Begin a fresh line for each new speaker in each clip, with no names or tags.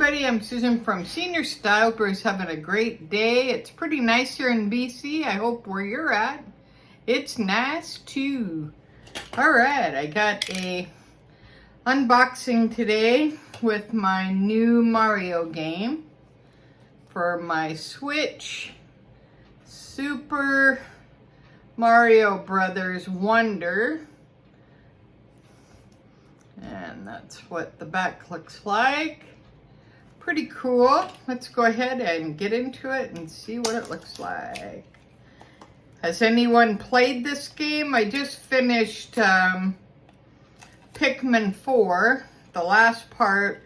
everybody, I'm Susan from Senior Style. Everybody's having a great day. It's pretty nice here in BC. I hope where you're at, it's nice too. All right, I got a unboxing today with my new Mario game for my Switch, Super Mario Brothers Wonder. And that's what the back looks like. Pretty cool. Let's go ahead and get into it and see what it looks like. Has anyone played this game? I just finished Pikmin 4. The last part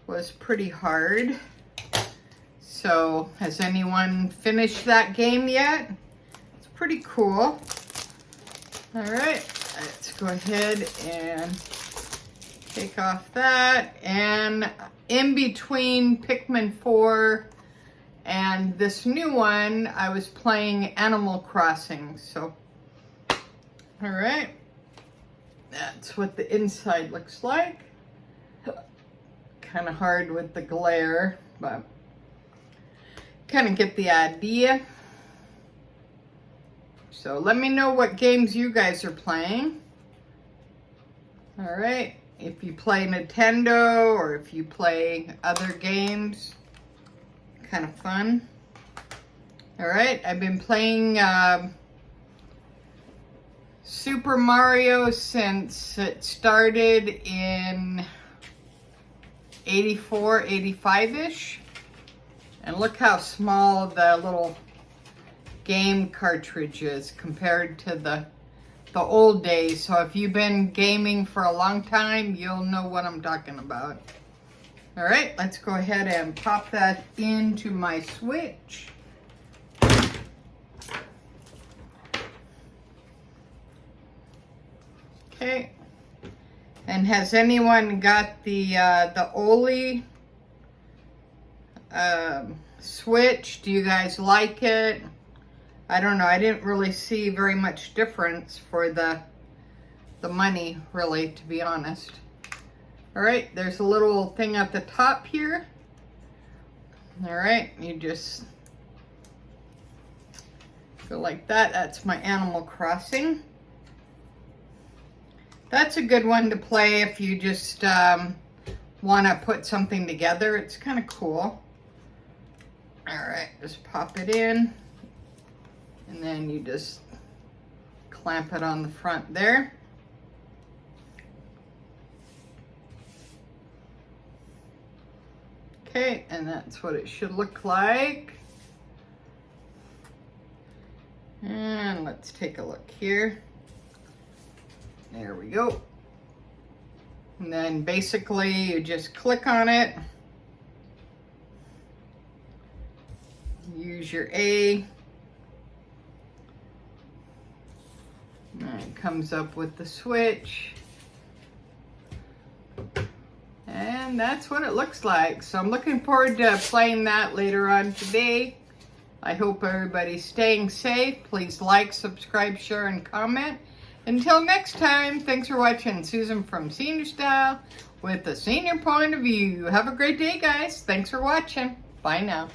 was pretty hard. So, has anyone finished that game yet? It's pretty cool. Alright, let's go ahead and take off that. And in between Pikmin 4 and this new one, I was playing Animal Crossing. So, all right, that's what the inside looks like. Kind of hard with the glare, but kind of get the idea. So let me know what games you guys are playing. All right. If you play Nintendo or if you play other games, kind of fun. All right, I've been playing Super Mario since it started in 84, 85-ish. And look how small the little game cartridge is compared to the old days. So if you've been gaming for a long time, you'll know what I'm talking about. All right, let's go ahead and pop that into my Switch. Okay. And has anyone got the Oli Switch? Do you guys like it? I don't know. I didn't really see very much difference for the money, really, to be honest. All right, there's a little thing at the top here. All right, you just go like that. That's my Animal Crossing. That's a good one to play if you just want to put something together. It's kind of cool. All right, just pop it in. And then you just clamp it on the front there. Okay, and that's what it should look like. And let's take a look here. There we go. And then basically you just click on it. Use your A. And it comes up with the Switch. And that's what it looks like. So I'm looking forward to playing that later on today. I hope everybody's staying safe. Please like, subscribe, share, and comment. Until next time, thanks for watching. Susan from Senior Style with a senior point of view. Have a great day, guys. Thanks for watching. Bye now.